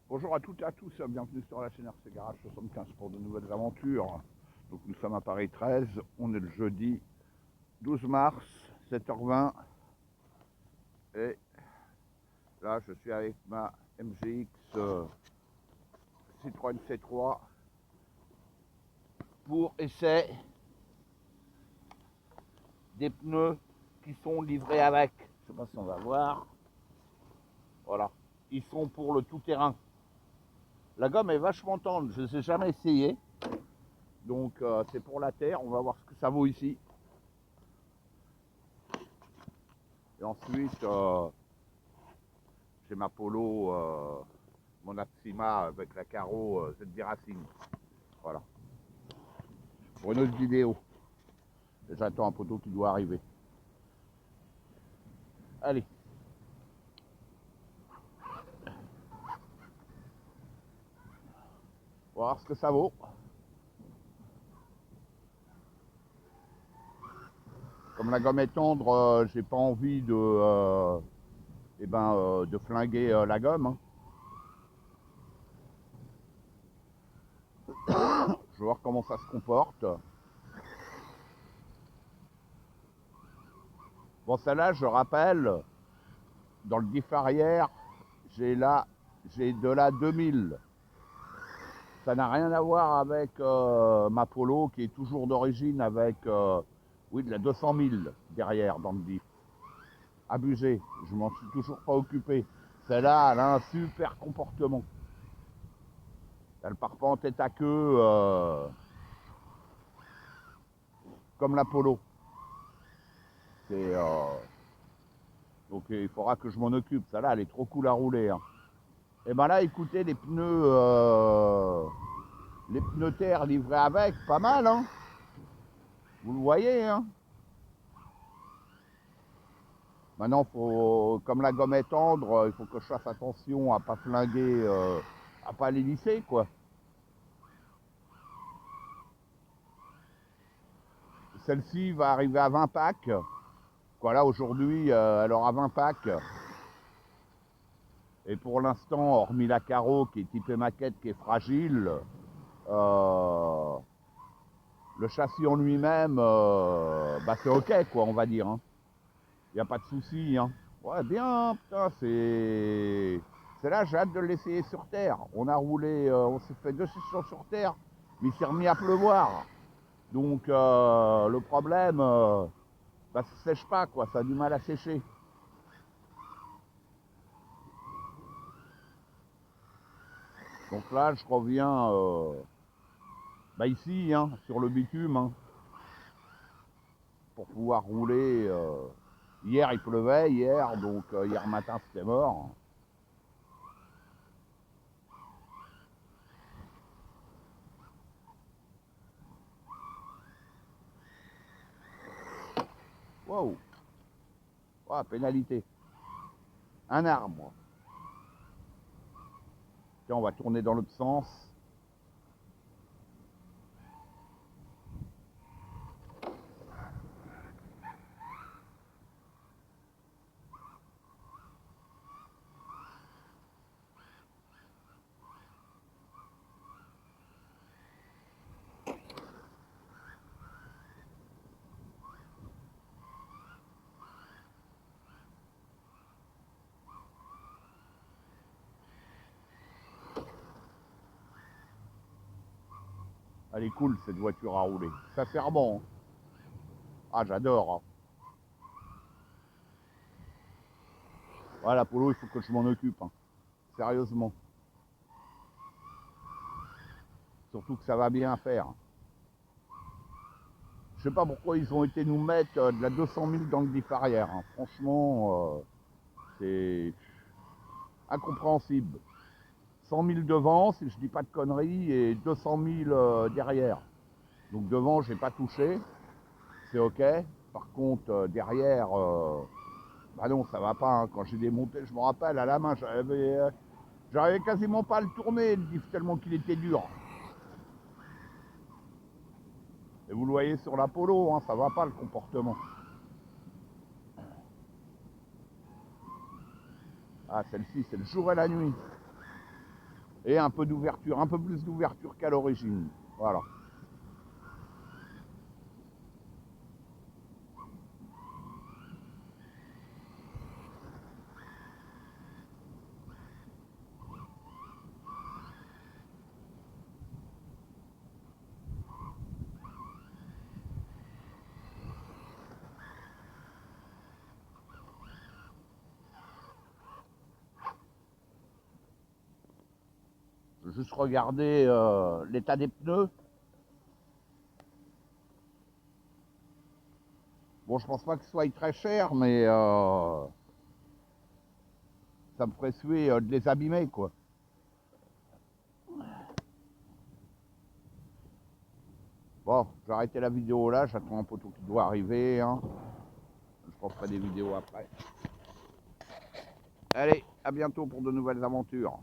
Bonjour à toutes et à tous, bienvenue sur la chaîne RC Garage 75 pour de nouvelles aventures. Donc nous sommes à Paris 13, on est le jeudi 12 mars, 7h20. Et là je suis avec ma MGX Citroën C3 pour essai des pneus qui sont livrés avec. Je sais pas si on va voir. Voilà, ils sont pour le tout-terrain. La gomme est vachement tendre, je ne les ai jamais essayé. Donc c'est pour la terre, on va voir ce que ça vaut ici. Et ensuite, j'ai ma Polo, mon Axima avec la carreau ZD Racing. Voilà. Pour une autre vidéo. Et j'attends un poteau qui doit arriver. Allez. On va voir ce que ça vaut. Comme la gomme est tendre, j'ai pas envie de, de flinguer la gomme. Hein. Je vais voir comment ça se comporte. Bon, celle-là, je rappelle, dans le diff arrière, j'ai de la 2000. Ça n'a rien à voir avec ma Polo qui est toujours d'origine avec oui, de la 200 000 derrière dans le diff. Abusé, je m'en suis toujours pas occupé. Celle-là, elle a un super comportement. Elle part pas en tête à queue comme la Polo. Donc il faudra que je m'en occupe. Celle-là, elle est trop cool à rouler. Hein. Et ben là, écoutez, les pneus terre livrés avec, pas mal. Hein. Vous le voyez, hein. Maintenant, comme la gomme est tendre, il faut que je fasse attention à pas flinguer, à pas les lisser, quoi. Celle-ci va arriver à 20 packs. Voilà, aujourd'hui, elle aura 20 packs. Et pour l'instant, hormis la carreau qui est typée maquette, qui est fragile, le châssis en lui-même, c'est ok, quoi, on va dire. Il n'y a pas de souci. Hein. Ouais, bien, putain, c'est là, j'ai hâte de l'essayer sur terre. On a roulé, on s'est fait 2 sessions sur terre, mais il s'est remis à pleuvoir. Donc le problème, ça sèche pas, quoi, ça a du mal à sécher. Donc là, je reviens ici, hein, sur le bitume, hein, pour pouvoir rouler. Hier, il pleuvait, donc hier matin, c'était mort. Wow. Oh, pénalité. Un arbre. Tiens, on va tourner dans l'autre sens. Elle est cool, cette voiture à rouler. Ça sert bon. Hein. Ah, j'adore. Hein. Voilà, Polo, il faut que je m'en occupe. Hein. Sérieusement. Surtout que ça va bien faire. Je sais pas pourquoi ils ont été nous mettre de la 200 000 dans le diff arrière. Hein. Franchement, c'est incompréhensible. 100 000 devant, si je dis pas de conneries, et 200 000 derrière. Donc devant, j'ai pas touché. C'est ok. Par contre, derrière, bah non, ça va pas. Hein. Quand j'ai démonté, je me rappelle, à la main, j'arrivais quasiment pas à le tourner, le diff, tellement qu'il était dur. Et vous le voyez sur la Polo, hein, ça va pas le comportement. Ah, celle-ci, c'est le jour et la nuit. et un peu d'ouverture, un peu plus d'ouverture qu'à l'origine. Voilà. Je vais juste regarder l'état des pneus. Bon, je pense pas que ce soit très cher, mais ça me ferait suer de les abîmer, quoi. Bon, je vais arrêter la vidéo là, j'attends un poteau qui doit arriver. Hein. Je referai des vidéos après. Allez, à bientôt pour de nouvelles aventures.